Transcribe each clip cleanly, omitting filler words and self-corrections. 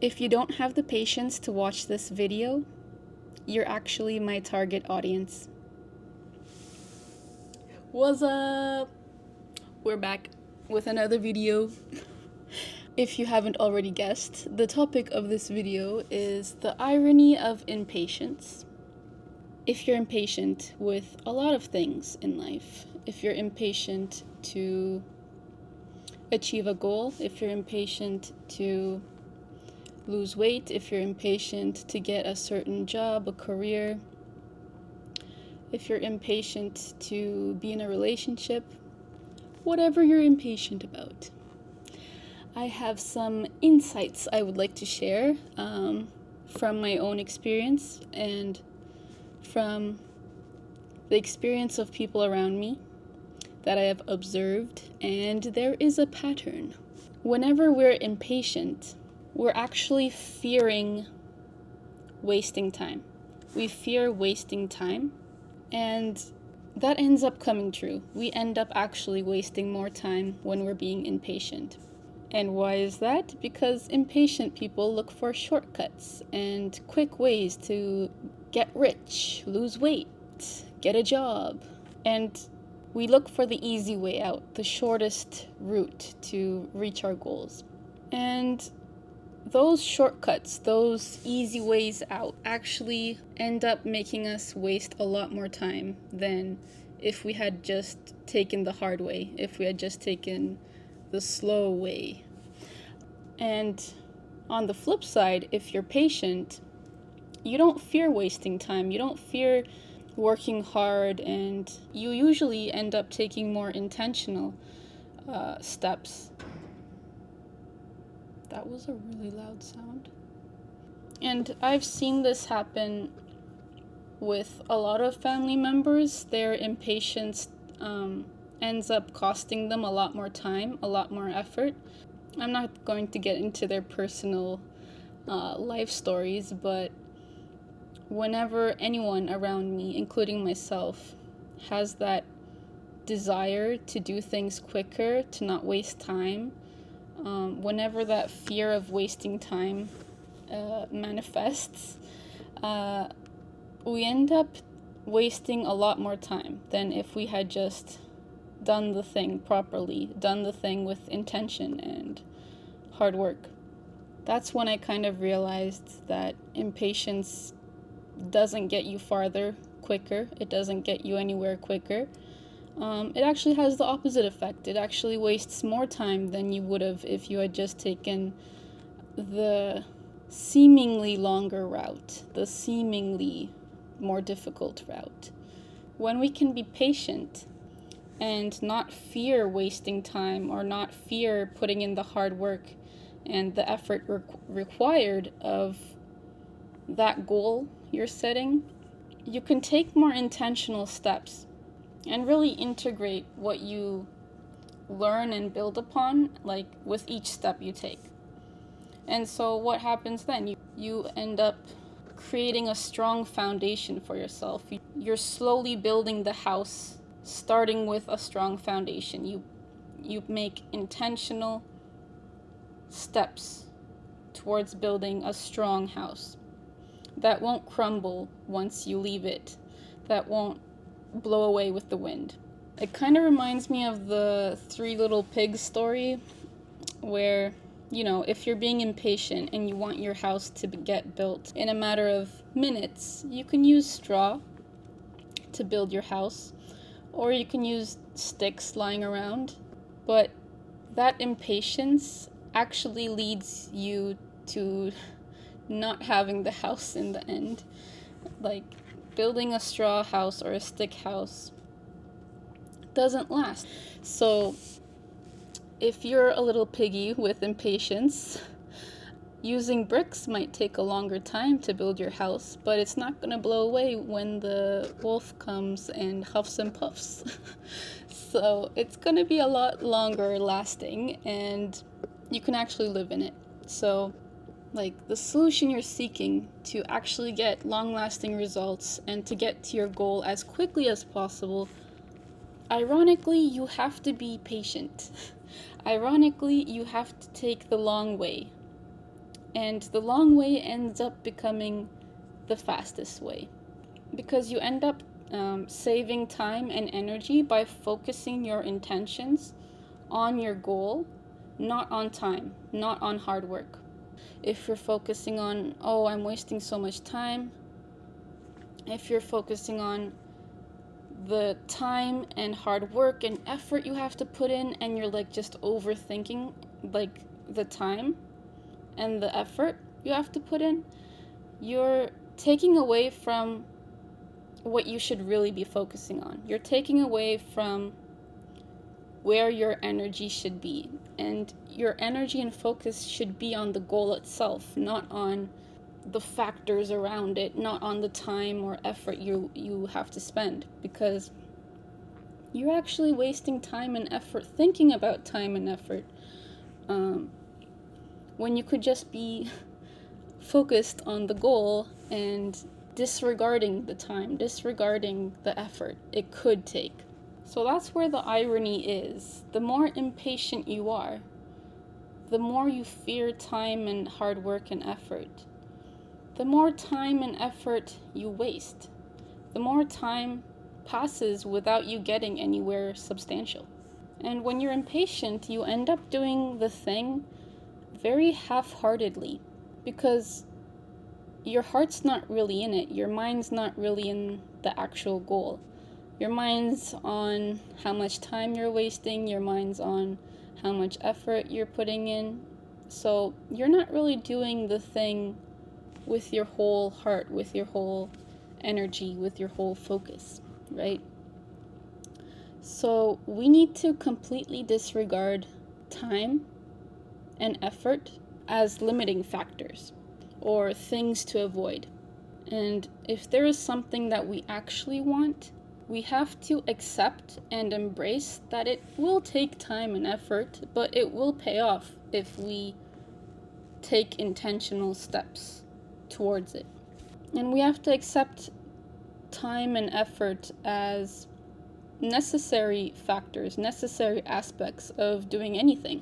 If you don't have the patience to watch this video, you're actually my target audience. What's up? We're back with another video. If you haven't already guessed, the topic of this video is the irony of impatience. If you're impatient with a lot of things in life, if you're impatient to achieve a goal, if you're impatient to lose weight, if you're impatient to get a certain job, a career, if you're impatient to be in a relationship, whatever you're impatient about, I have some insights I would like to share from my own experience and from the experience of people around me that I have observed, and there is a pattern. Whenever we're impatient, we're actually fearing wasting time. We fear wasting time, and that ends up coming true. We end up actually wasting more time when we're being impatient. And why is that? Because impatient people look for shortcuts and quick ways to get rich, lose weight, get a job. And we look for the easy way out, the shortest route to reach our goals. And those shortcuts, those easy ways out, actually end up making us waste a lot more time than if we had just taken the hard way, if we had just taken the slow way. And on the flip side, if you're patient, you don't fear wasting time, you don't fear working hard, and you usually end up taking more intentional steps. That was a really loud sound. And I've seen this happen with a lot of family members. Their impatience ends up costing them a lot more time, a lot more effort. I'm not going to get into their personal life stories, but whenever anyone around me, including myself, has that desire to do things quicker, to not waste time, whenever that fear of wasting time manifests, we end up wasting a lot more time than if we had just done the thing properly, done the thing with intention and hard work. That's when I kind of realized that impatience doesn't get you farther quicker. It doesn't get you anywhere quicker. It actually has the opposite effect. It actually wastes more time than you would have if you had just taken the seemingly longer route, the seemingly more difficult route. When we can be patient and not fear wasting time or not fear putting in the hard work and the effort required of that goal you're setting, you can take more intentional steps and really integrate what you learn and build upon, like with each step you take. And so what happens then? You end up creating a strong foundation for yourself. You're slowly building the house, starting with a strong foundation. You make intentional steps towards building a strong house that won't crumble once you leave it, that won't blow away with the wind. It kind of reminds me of the Three Little Pigs story, where, if you're being impatient and you want your house to get built in a matter of minutes, you can use straw to build your house, or you can use sticks lying around. But that impatience actually leads you to not having the house in the end. Like, building a straw house or a stick house doesn't last. So if you're a little piggy with impatience, using bricks might take a longer time to build your house, but it's not going to blow away when the wolf comes and huffs and puffs. So it's going to be a lot longer lasting, and you can actually live in it. So, the solution you're seeking to actually get long-lasting results and to get to your goal as quickly as possible, ironically, you have to be patient. Ironically, you have to take the long way. And the long way ends up becoming the fastest way, because you end up saving time and energy by focusing your intentions on your goal, not on time, not on hard work. If you're focusing on, oh, I'm wasting so much time, if you're focusing on the time and hard work and effort you have to put in, and you're like just overthinking like the time and the effort you have to put in, you're taking away from what you should really be focusing on. You're taking away from where your energy should be. And your energy and focus should be on the goal itself, not on the factors around it, not on the time or effort you have to spend, because you're actually wasting time and effort thinking about time and effort when you could just be focused on the goal and disregarding the time, disregarding the effort it could take. So that's where the irony is. The more impatient you are, the more you fear time and hard work and effort. The more time and effort you waste, the more time passes without you getting anywhere substantial. And when you're impatient, you end up doing the thing very half-heartedly, because your heart's not really in it. Your mind's not really in the actual goal. Your mind's on how much time you're wasting. Your mind's on how much effort you're putting in. So you're not really doing the thing with your whole heart, with your whole energy, with your whole focus, right? So we need to completely disregard time and effort as limiting factors or things to avoid. And if there is something that we actually want, we have to accept and embrace that it will take time and effort, but it will pay off if we take intentional steps towards it. And we have to accept time and effort as necessary factors, necessary aspects of doing anything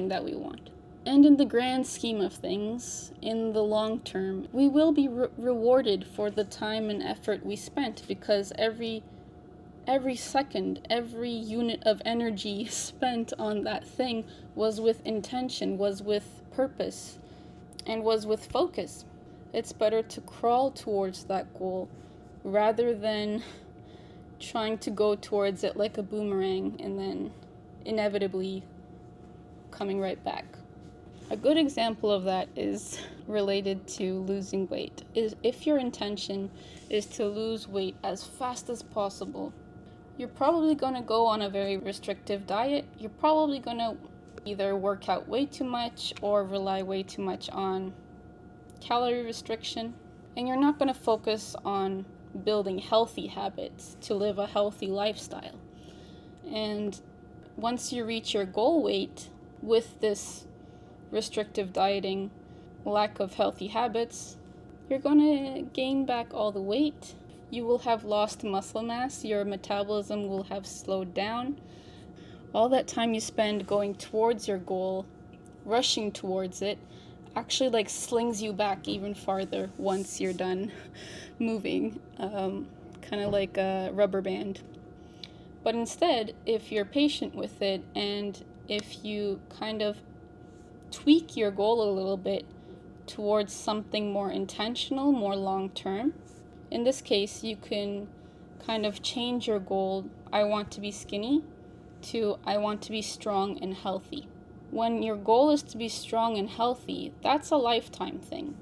that we want. And in the grand scheme of things, in the long term, we will be rewarded for the time and effort we spent, because every second, every unit of energy spent on that thing was with intention, was with purpose, and was with focus. It's better to crawl towards that goal rather than trying to go towards it like a boomerang and then inevitably coming right back. A good example of that is related to losing weight. If your intention is to lose weight as fast as possible, you're probably going to go on a very restrictive diet. You're probably going to either work out way too much or rely way too much on calorie restriction. And you're not going to focus on building healthy habits to live a healthy lifestyle. And once you reach your goal weight with this restrictive dieting, lack of healthy habits, you're going to gain back all the weight. You will have lost muscle mass. Your metabolism will have slowed down. All that time you spend going towards your goal, rushing towards it, actually like slings you back even farther once you're done moving, kind of like a rubber band. But instead, if you're patient with it, and if you kind of tweak your goal a little bit towards something more intentional, more long-term, in this case, you can kind of change your goal, I want to be skinny, to I want to be strong and healthy. When your goal is to be strong and healthy, that's a lifetime thing.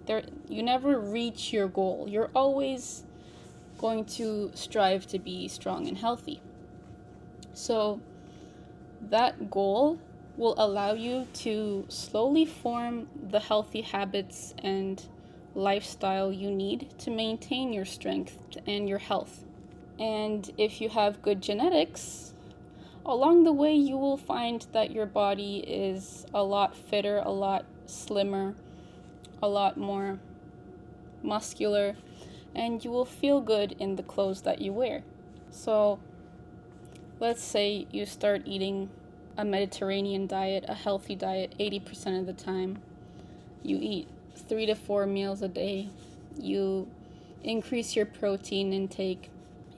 You never reach your goal. You're always going to strive to be strong and healthy. So that goal will allow you to slowly form the healthy habits and lifestyle you need to maintain your strength and your health. And if you have good genetics, along the way you will find that your body is a lot fitter, a lot slimmer, a lot more muscular, and you will feel good in the clothes that you wear. So let's say you start eating a Mediterranean diet, a healthy diet, 80% of the time. You eat 3 to 4 meals a day. You increase your protein intake.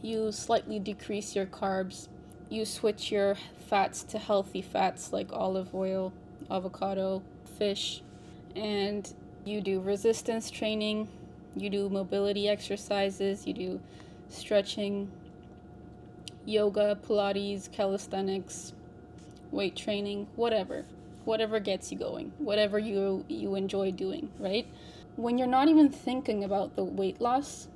You slightly decrease your carbs. You switch your fats to healthy fats like olive oil, avocado, fish, and you do resistance training. You do mobility exercises. You do stretching, yoga, Pilates, calisthenics, weight training, whatever gets you going, whatever you enjoy doing, right? When you're not even thinking about the weight loss,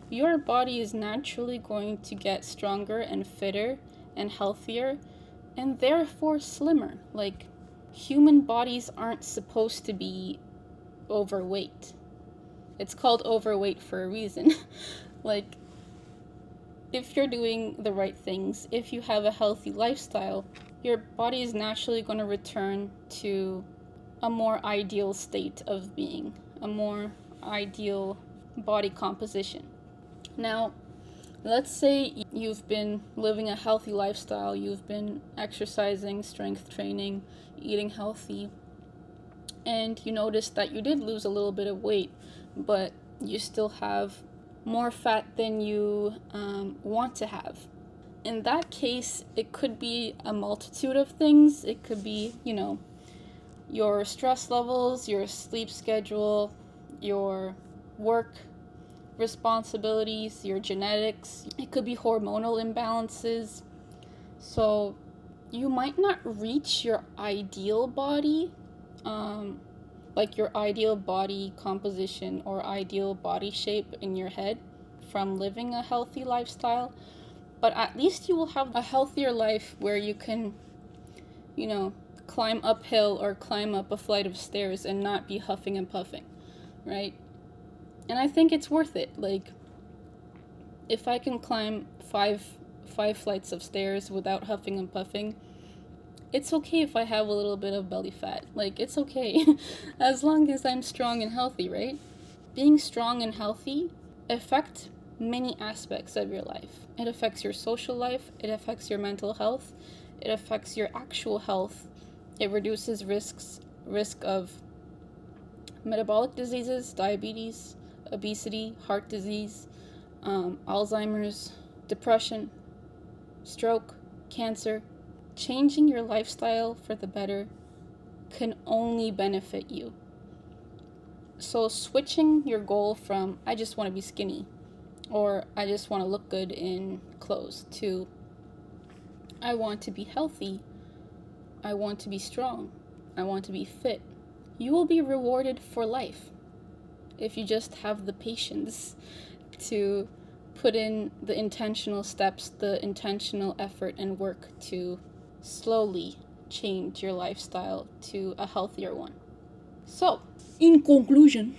your body is naturally going to get stronger and fitter and healthier and therefore slimmer. Like, human bodies aren't supposed to be overweight. It's called overweight for a reason. Like, if you're doing the right things, if you have a healthy lifestyle, your body is naturally going to return to a more ideal state of being, a more ideal body composition. Now, let's say you've been living a healthy lifestyle, you've been exercising, strength training, eating healthy, and you notice that you did lose a little bit of weight, but you still have more fat than you want to have. In that case, it could be a multitude of things. It could be, your stress levels, your sleep schedule, your work responsibilities, your genetics. It could be hormonal imbalances. So you might not reach your ideal body, like your ideal body composition or ideal body shape in your head from living a healthy lifestyle, but at least you will have a healthier life where you can, climb uphill or climb up a flight of stairs and not be huffing and puffing, right? And I think it's worth it. Like, if I can climb five flights of stairs without huffing and puffing, it's okay if I have a little bit of belly fat. Like, it's okay as long as I'm strong and healthy, right? Being strong and healthy affects many aspects of your life. It affects your social life, it affects your mental health, it affects your actual health. It reduces risk of metabolic diseases, diabetes, obesity, heart disease, Alzheimer's, depression, stroke, cancer. Changing your lifestyle for the better can only benefit you. So switching your goal from I just want to be skinny or I just want to look good in clothes to I want to be healthy, I want to be strong, I want to be fit, you will be rewarded for life if you just have the patience to put in the intentional steps, the intentional effort and work to slowly change your lifestyle to a healthier one. So, in conclusion,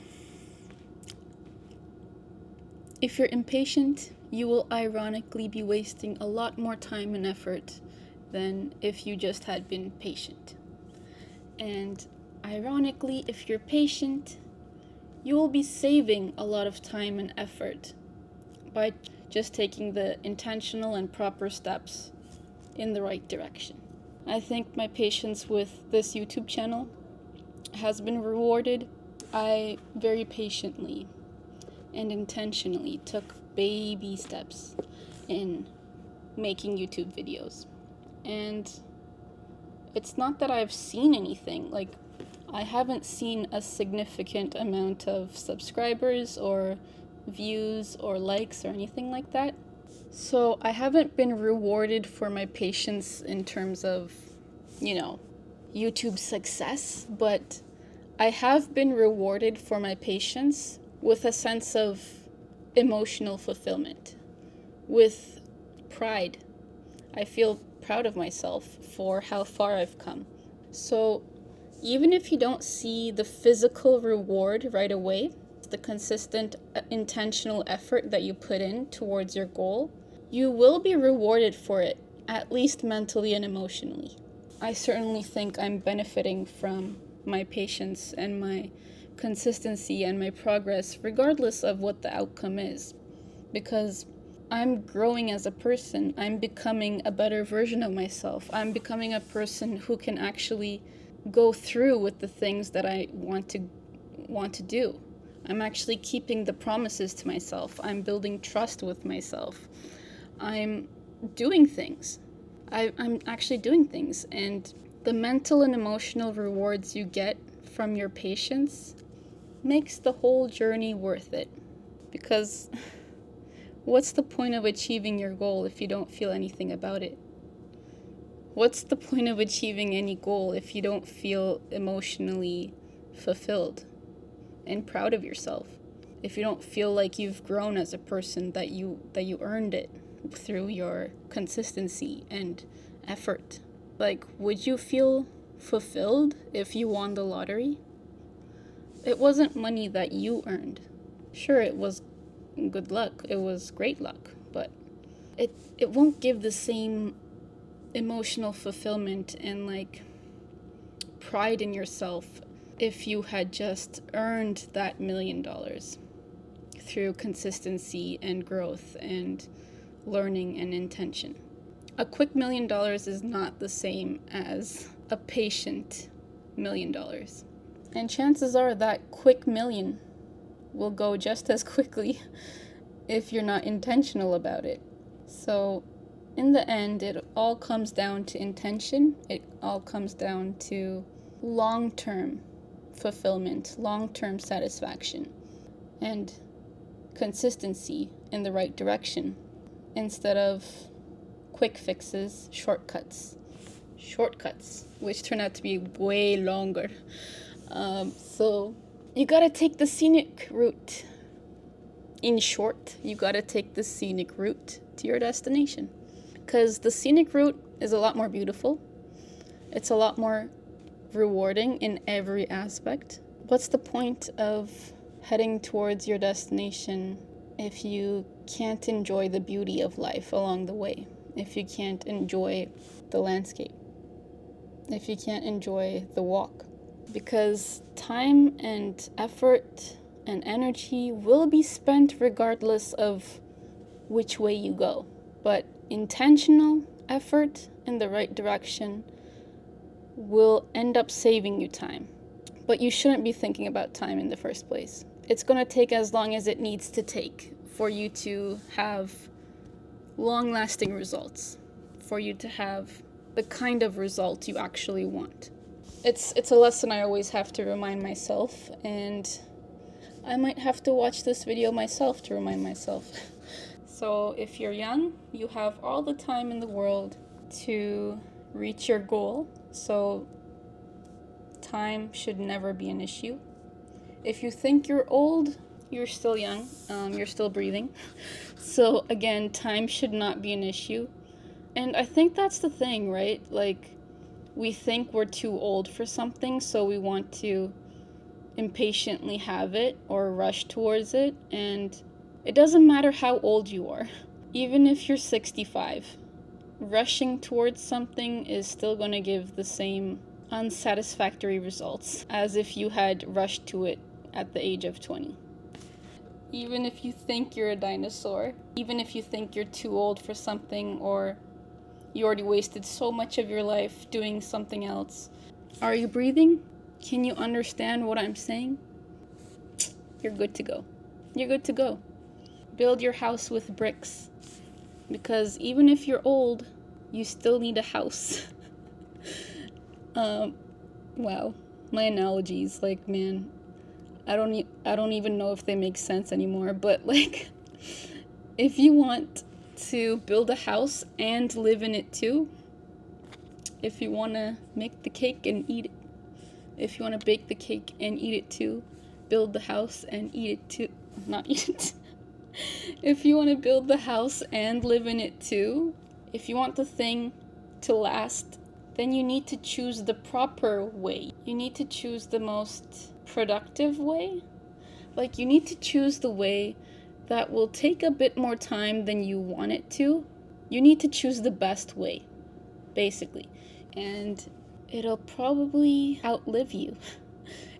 if you're impatient, you will ironically be wasting a lot more time and effort than if you just had been patient. And ironically, if you're patient, you will be saving a lot of time and effort by just taking the intentional and proper steps in the right direction. I think my patience with this YouTube channel has been rewarded. I very patiently and intentionally took baby steps in making YouTube videos. And it's not that I've seen anything. Like, I haven't seen a significant amount of subscribers or views or likes or anything like that. So I haven't been rewarded for my patience in terms of, YouTube success, but I have been rewarded for my patience with a sense of emotional fulfillment, with pride. I feel proud of myself for how far I've come. So even if you don't see the physical reward right away, the consistent intentional effort that you put in towards your goal, you will be rewarded for it, at least mentally and emotionally. I certainly think I'm benefiting from my patience and my consistency and my progress, regardless of what the outcome is, because I'm growing as a person. I'm becoming a better version of myself. I'm becoming a person who can actually go through with the things that I want to do. I'm actually keeping the promises to myself. I'm building trust with myself. I'm doing things. I'm actually doing things. And the mental and emotional rewards you get from your patience makes the whole journey worth it. Because what's the point of achieving your goal if you don't feel anything about it? What's the point of achieving any goal if you don't feel emotionally fulfilled and proud of yourself? If you don't feel like you've grown as a person, that you earned it through your consistency and effort. Like, would you feel fulfilled if you won the lottery? It wasn't money that you earned. Sure, it was good luck. It was great luck, but it won't give the same emotional fulfillment and like pride in yourself if you had just earned that $1 million through consistency and growth and learning and intention. A quick $1 million is not the same as a patient $1 million. And chances are that quick million will go just as quickly if you're not intentional about it. So in the end, it all comes down to intention. It all comes down to long-term fulfillment, long-term satisfaction, and consistency in the right direction instead of quick fixes, shortcuts, which turn out to be way longer. So you gotta take the scenic route. In short, you gotta take the scenic route to your destination. Because the scenic route is a lot more beautiful. It's a lot more rewarding in every aspect. What's the point of heading towards your destination if you can't enjoy the beauty of life along the way? If you can't enjoy the landscape? If you can't enjoy the walk? Because time and effort and energy will be spent regardless of which way you go. But intentional effort in the right direction will end up saving you time. But you shouldn't be thinking about time in the first place. It's going to take as long as it needs to take for you to have long-lasting results, for you to have the kind of result you actually want. It's a lesson I always have to remind myself, and I might have to watch this video myself to remind myself. So if you're young, you have all the time in the world to reach your goal. So time should never be an issue. If you think you're old, you're still young. You're still breathing. So again, time should not be an issue. And I think that's the thing, right? Like, we think we're too old for something, so we want to impatiently have it or rush towards it. And it doesn't matter how old you are. Even if you're 65, rushing towards something is still going to give the same unsatisfactory results as if you had rushed to it at the age of 20. Even if you think you're a dinosaur, even if you think you're too old for something, or you already wasted so much of your life doing something else. Are you breathing? Can you understand what I'm saying? You're good to go. You're good to go. Build your house with bricks. Because even if you're old, you still need a house. Wow. My analogies, like, man, I don't even know if they make sense anymore, but like, if you want to build a house and live in it too, if you want to make the cake and eat it, if you want to bake the cake and eat it too, build the house and eat it too, not eat it. If you want to build the house and live in it too, if you want the thing to last, then you need to choose the proper way. You need to choose the most productive way. Like, you need to choose the way that will take a bit more time than you want it to. You need to choose the best way, basically. And it'll probably outlive you.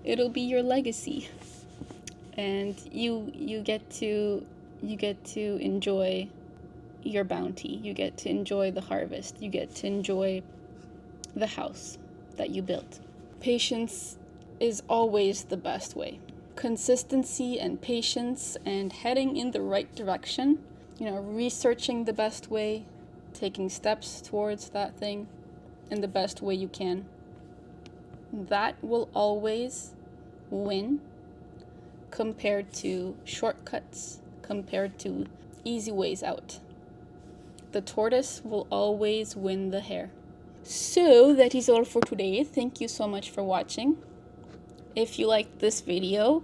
It'll be your legacy. And you get to enjoy your bounty. You get to enjoy the harvest. You get to enjoy the house that you built. Patience is always the best way. Consistency and patience and heading in the right direction, researching the best way, taking steps towards that thing in the best way you can. That will always win compared to shortcuts, compared to easy ways out. The tortoise will always win the hare. So that is all for today. Thank you so much for watching. If you liked this video,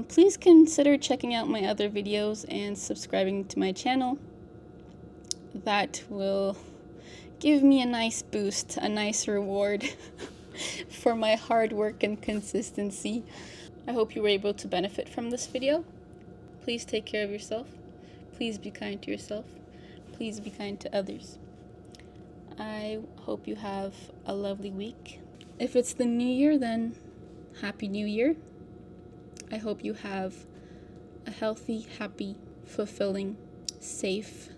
please consider checking out my other videos and subscribing to my channel. That will give me a nice boost, a nice reward for my hard work and consistency. I hope you were able to benefit from this video. Please take care of yourself. Please be kind to yourself. Please be kind to others. I hope you have a lovely week. If it's the new year, then Happy New Year. I hope you have a healthy, happy, fulfilling, safe,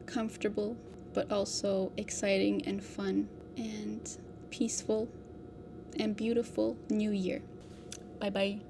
comfortable, but also exciting and fun and peaceful and beautiful new year. Bye-bye.